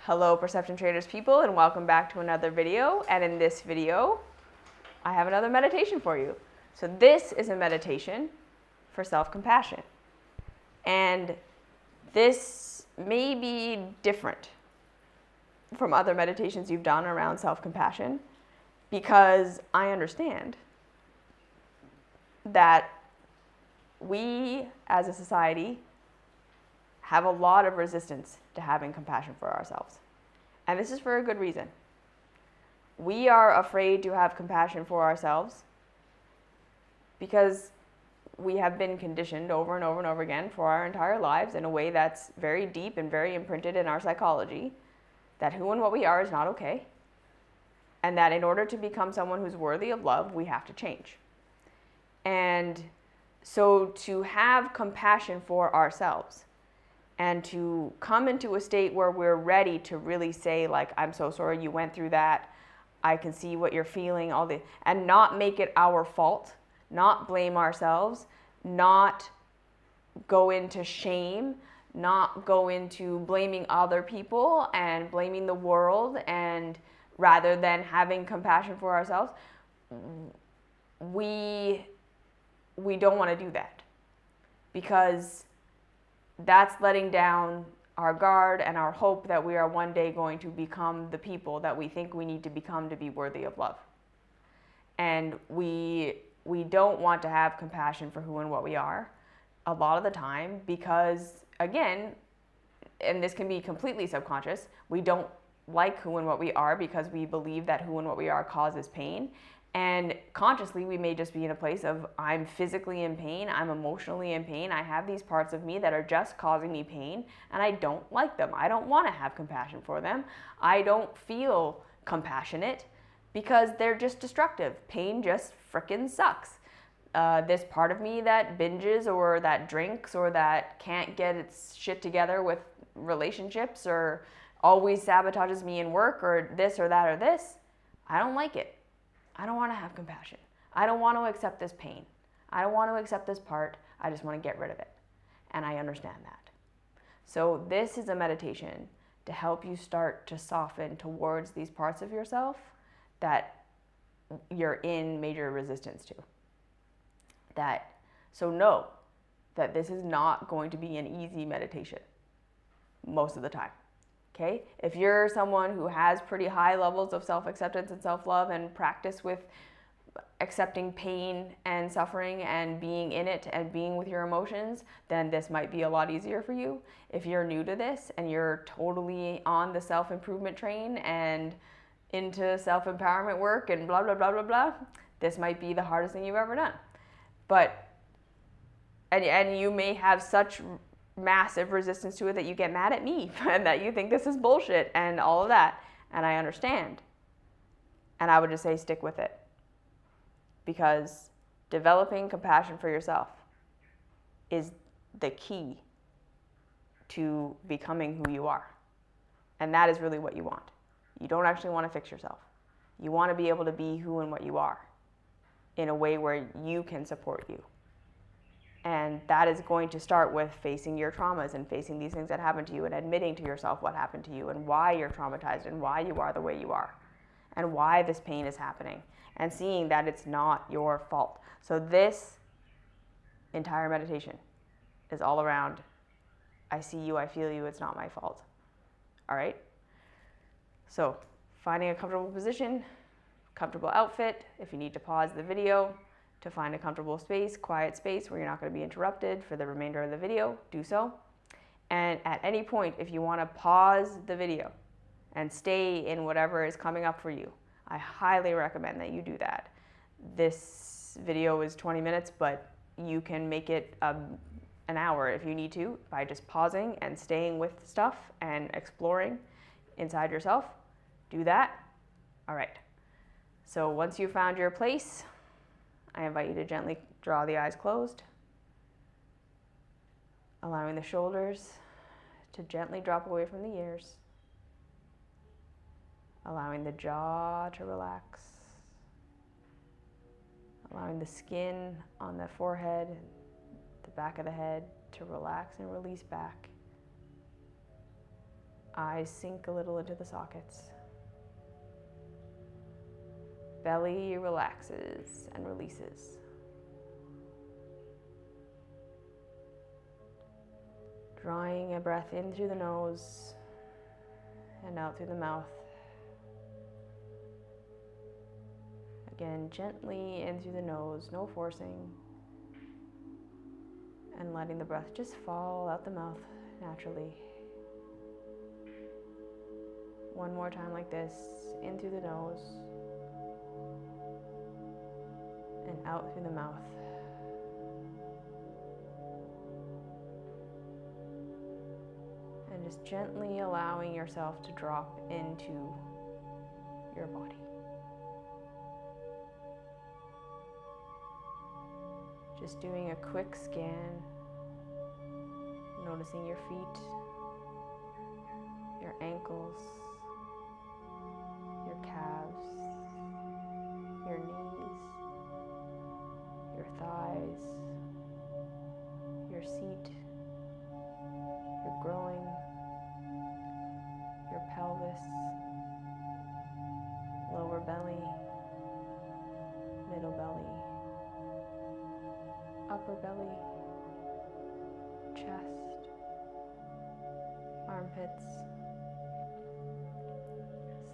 Hello Perception Traders people, and welcome back to another video. And in this video, I have another meditation for you. So this is a meditation for self-compassion. And this may be different from other meditations you've done around self-compassion, because I understand that we as a society have a lot of resistance to having compassion for ourselves. And this is for a good reason. We are afraid to have compassion for ourselves because we have been conditioned over and over and over again for our entire lives in a way that's very deep and very imprinted in our psychology, that who and what we are is not okay, and that in order to become someone who's worthy of love, we have to change. And so to have compassion for ourselves and to come into a state where we're ready to really say, like, I'm so sorry you went through that, I can see what you're feeling, and not make it our fault, not blame ourselves, not go into shame, not go into blaming other people and blaming the world, and rather than having compassion for ourselves, we don't want to do that, because that's letting down our guard and our hope that we are one day going to become the people that we think we need to become to be worthy of love. And we don't want to have compassion for who and what we are a lot of the time because, again, and this can be completely subconscious, we don't like who and what we are because we believe that who and what we are causes pain. And consciously, we may just be in a place of, I'm physically in pain, I'm emotionally in pain, I have these parts of me that are just causing me pain, and I don't like them. I don't want to have compassion for them. I don't feel compassionate because they're just destructive. Pain just frickin' sucks. This part of me that binges or that drinks or that can't get its shit together with relationships or always sabotages me in work or this or that or this, I don't like it. I don't want to have compassion. I don't want to accept this pain. I don't want to accept this part. I just want to get rid of it. And I understand that. So this is a meditation to help you start to soften towards these parts of yourself that you're in major resistance to. So know that this is not going to be an easy meditation most of the time. Okay? If you're someone who has pretty high levels of self-acceptance and self-love and practice with accepting pain and suffering and being in it and being with your emotions, then this might be a lot easier for you. If you're new to this and you're totally on the self-improvement train and into self-empowerment work and blah, blah, blah, blah, blah, this might be the hardest thing you've ever done. And you may have such massive resistance to it that you get mad at me and that you think this is bullshit and all of that. And I understand. And I would just say stick with it. Because developing compassion for yourself is the key to becoming who you are. And that is really what you want. You don't actually want to fix yourself. You want to be able to be who and what you are in a way where you can support you. And that is going to start with facing your traumas and facing these things that happen to you and admitting to yourself what happened to you and why you're traumatized and why you are the way you are and why this pain is happening and seeing that it's not your fault. So this entire meditation is all around, I see you, I feel you, it's not my fault. All right? So finding a comfortable position, comfortable outfit. If you need to pause the video to find a comfortable space, quiet space where you're not going to be interrupted for the remainder of the video, do so. And at any point, if you want to pause the video and stay in whatever is coming up for you, I highly recommend that you do that. This video is 20 minutes, but you can make it an hour if you need to by just pausing and staying with stuff and exploring inside yourself. Do that. All right. So once you've found your place, I invite you to gently draw the eyes closed, allowing the shoulders to gently drop away from the ears, allowing the jaw to relax, allowing the skin on the forehead, the back of the head to relax and release back, Eyes sink a little into the sockets. Belly relaxes and releases. Drawing a breath in through the nose and out through the mouth. Again, gently in through the nose, no forcing. And letting the breath just fall out the mouth naturally. One more time like this, in through the nose and out through the mouth. And just gently allowing yourself to drop into your body. Just doing a quick scan, noticing your feet, your ankles, your calves, your knees, your thighs, your seat, your groin, your pelvis, lower belly, middle belly, upper belly, chest, armpits,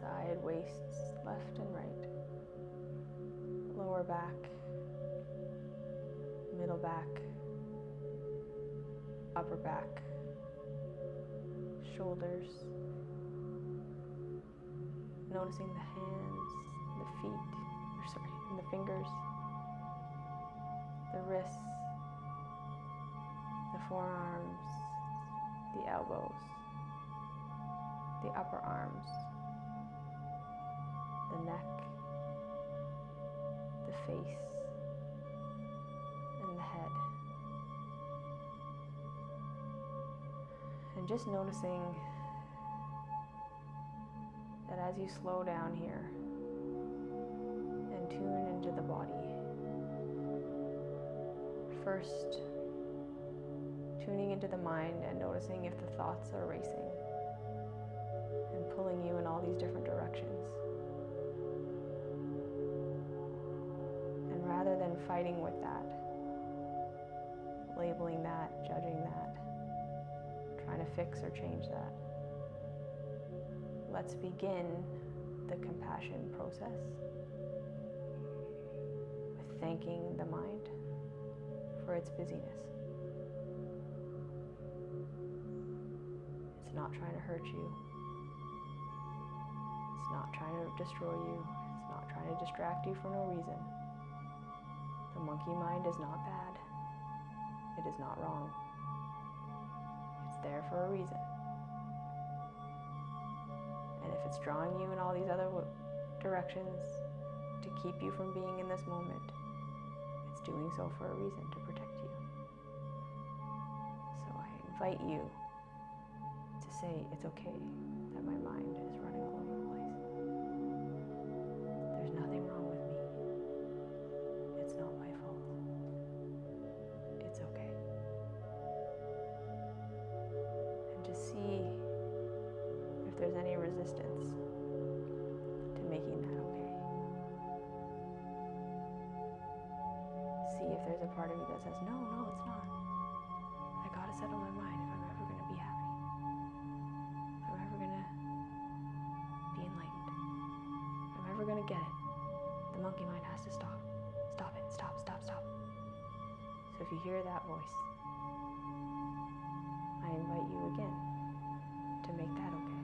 side waists, left and right, lower back, middle back, upper back, shoulders, noticing the hands, the feet, and the fingers, the wrists, the forearms, the elbows, the upper arms, the neck, the face, and the head. And just noticing that as you slow down here and tune into the body, first tuning into the mind and noticing if the thoughts are racing and pulling you in all these different directions. And rather than fighting with that, labeling that, judging that, trying to fix or change that, let's begin the compassion process with thanking the mind for its busyness. It's not trying to hurt you. It's not trying to destroy you. It's not trying to distract you for no reason. The monkey mind is not bad. It is not wrong. It's there for a reason. And if it's drawing you in all these other directions to keep you from being in this moment, it's doing so for a reason, to protect you. So I invite you to say it's okay that my mind is running all over the place. There's nothing wrong with me. It's not my fault. It's okay. And just see if there's any resistance to making that okay. See if there's a part of you that says, no, it's not. I gotta settle my mind if I'm ever gonna be happy. If I'm ever gonna be enlightened. If I'm ever gonna get it, the monkey mind has to stop. Stop it, stop. So if you hear that voice, I invite you again to make that okay.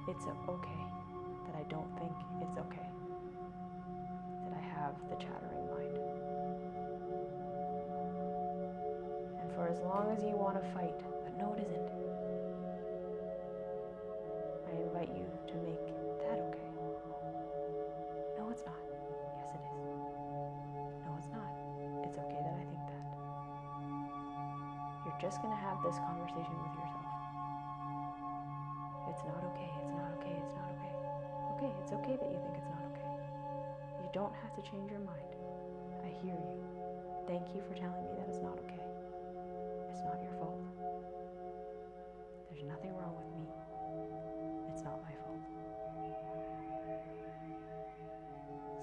It's okay that I don't think it's okay that I have the chattering mind. And for as long as you want to fight, but no, it isn't, I invite you to make that okay. No, it's not. Yes, it is. No, it's not. It's okay that I think that. You're just going to have this conversation with yourself. It's not okay, it's not okay, it's not okay. Okay, it's okay that you think it's not okay. You don't have to change your mind. I hear you. Thank you for telling me that it's not okay. It's not your fault. There's nothing wrong with me.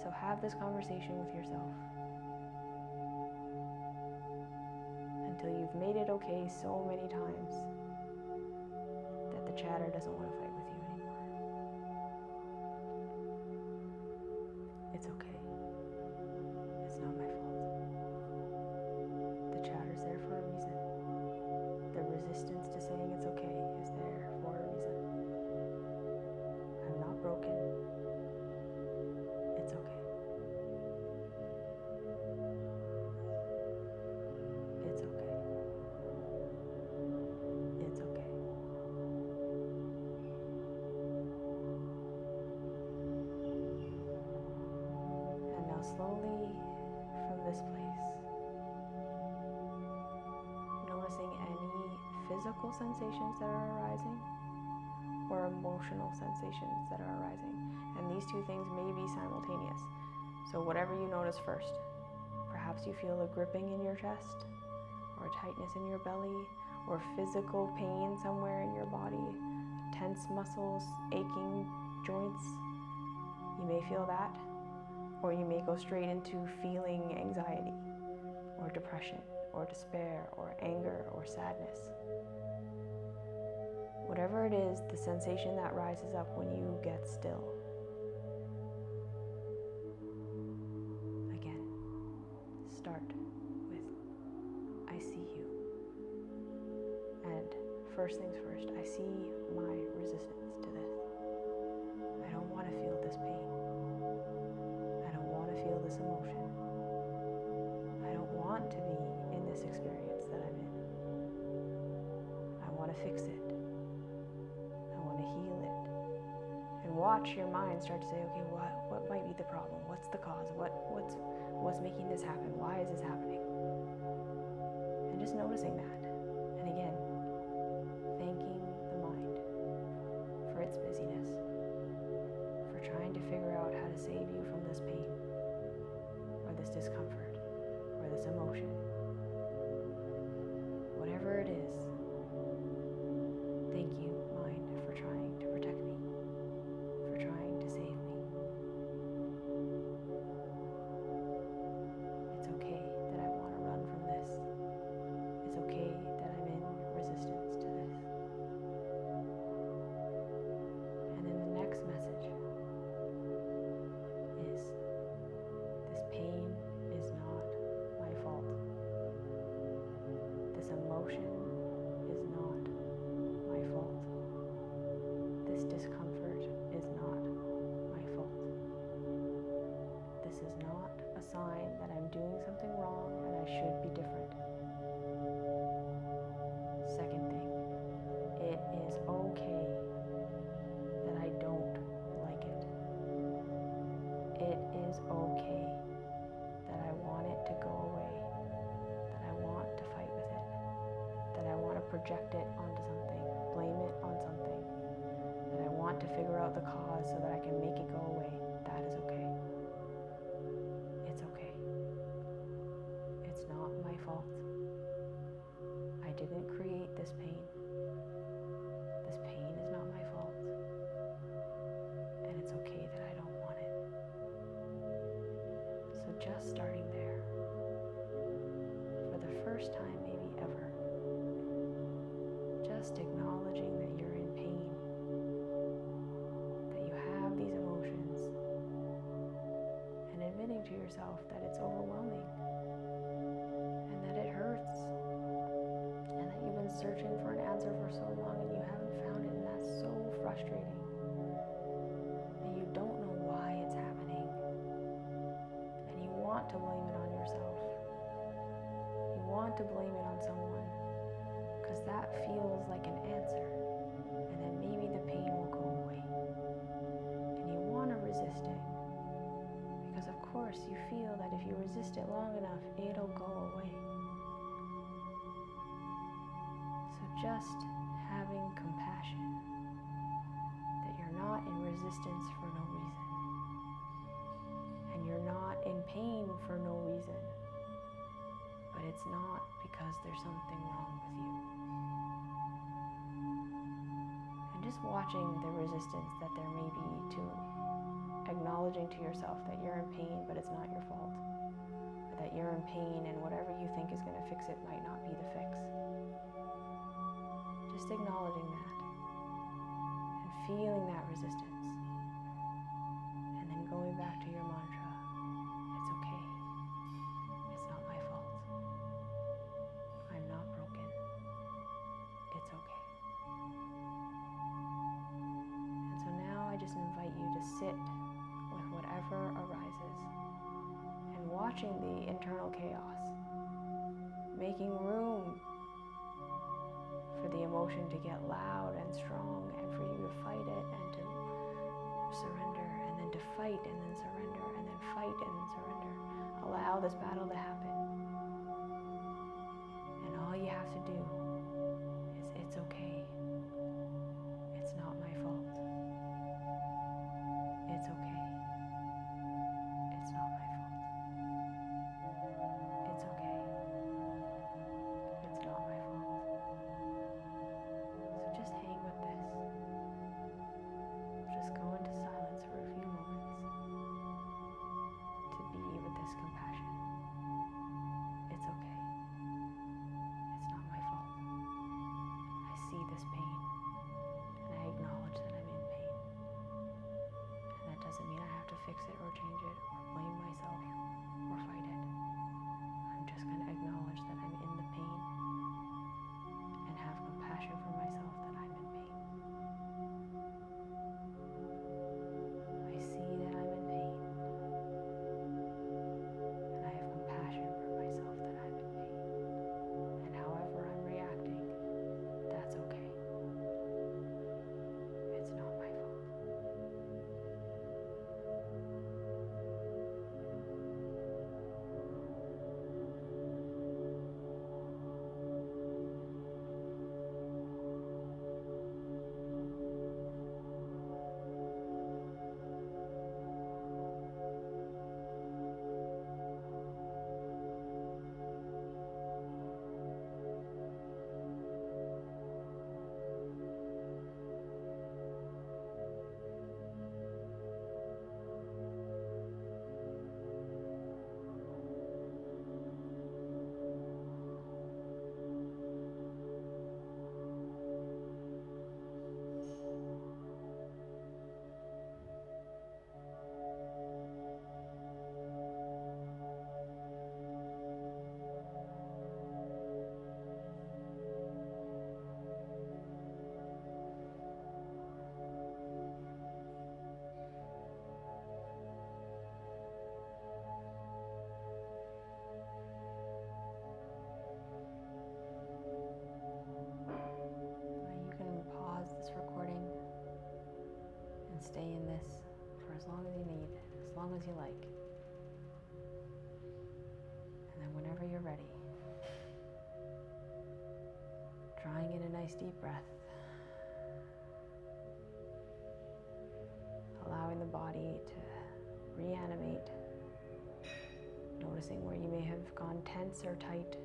So have this conversation with yourself until you've made it okay so many times that the chatter doesn't want to fight with you anymore. It's okay. It's not my fault. The chatter's there for a reason. The resistance to saying it's okay is there for a reason. I'm not broken. It's okay. It's okay. It's okay. And now slowly from this place, noticing any physical sensations that are arising or emotional sensations that are arising. And these two things may be simultaneous. So whatever you notice first. Perhaps you feel a gripping in your chest, or a tightness in your belly, or physical pain somewhere in your body, tense muscles, aching joints. You may feel that, or you may go straight into feeling anxiety, or depression, or despair, or anger, or sadness. Whatever it is, the sensation that rises up when you get still. Again, start with, I see you. And first things first, I see my resistance to this. I don't want to feel this pain. I don't want to feel this emotion. I don't want to be in this experience that I'm in. I want to fix it. I want to heal it. And watch your mind start to say, okay, what might be the problem? What's the cause? What's making this happen? Why is this happening? And just noticing that. And again, thanking the mind for its busyness, for trying to figure out how to save you from this pain, or this discomfort, or this emotion. Whatever it is, thank you, mind, for trying to protect me, for trying to save me. It's okay that I want to run from this. It's okay that I'm in resistance to this. And then the next message is, this pain is not my fault. This emotion is not my fault. This discomfort is not my fault. This is not a sign that I'm doing something wrong and I should be different. Second thing, it is okay that I don't like it. It is okay that I want it to go away, that I want to fight with it, that I want to project it onto something, blame it on something, that I want to figure out the cause so that I can make it go away. That is okay. It's okay. It's not my fault. I didn't create this pain. This pain is not my fault. And it's okay that I don't want it. So just starting there, for the first time maybe ever, just acknowledging that you're in pain, that you have these emotions, and admitting to yourself that it's overwhelming, and that it hurts, and that you've been searching for an answer for so long and you haven't found it, and that's so frustrating. And you don't know why it's happening, and you want to blame it on yourself. You want to blame it on someone, because that feels like an answer, and then maybe the pain will go away. And you want to resist it, because of course you feel that if you resist it long enough, it'll go away. So just having compassion that you're not in resistance for no reason, and you're not in pain for no reason, but it's not because there's something wrong with you. And just watching the resistance that there may be to acknowledging to yourself that you're in pain, but it's not your fault. Or that you're in pain and whatever you think is going to fix it might not be the fix. Just acknowledging that and feeling that resistance. And then going back to your mantra, it's okay. It's not my fault. I'm not broken. It's okay. And so now I just invite you to sit with whatever arises and watching the internal chaos, making room for the emotion to get loud and strong and for you to fight it and to surrender and then to fight and then surrender and then fight and then surrender. Allow this battle to happen. And all you have to do is it's okay. It's not my fault. It's okay. It's not my fault. It's okay. It's not my fault. So just hang with this. Just go into silence for a few moments to be with this compassion. It's okay. It's not my fault. I see this pain and I acknowledge that I'm in pain. And that doesn't mean I have to fix it or change it or blame myself or fight it. I'm just going to acknowledge that I'm in the pain and have compassion for myself that I'm in pain. I see that I'm in pain and I have compassion for myself that I'm in pain. And however I'm reacting, that's okay. It's not my fault. You can pause this recording and stay in this for as long as you need, as long as you like. And then whenever you're ready, drawing in a nice deep breath, allowing the body to reanimate, noticing where you may have gone tense or tight,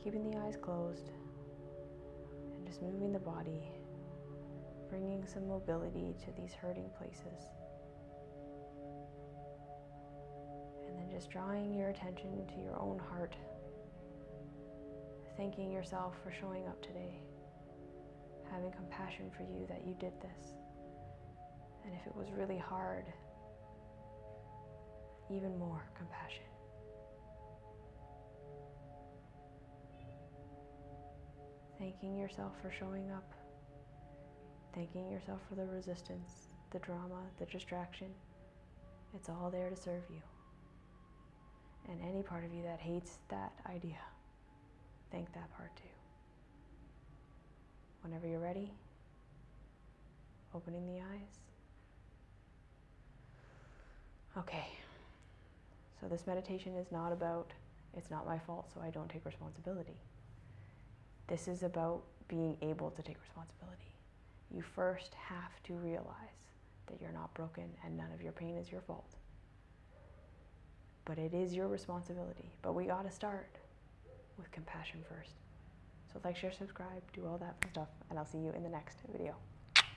keeping the eyes closed, and just moving the body, bringing some mobility to these hurting places. And then just drawing your attention to your own heart, thanking yourself for showing up today, having compassion for you that you did this. And if it was really hard, even more compassion. Thanking yourself for showing up, thanking yourself for the resistance, the drama, the distraction. It's all there to serve you. And any part of you that hates that idea, thank that part too. Whenever you're ready, opening the eyes. Okay, so this meditation is not about, it's not my fault, so I don't take responsibility. This is about being able to take responsibility. You first have to realize that you're not broken and none of your pain is your fault. But it is your responsibility. But we gotta start with compassion first. So like, share, subscribe, do all that fun stuff, and I'll see you in the next video.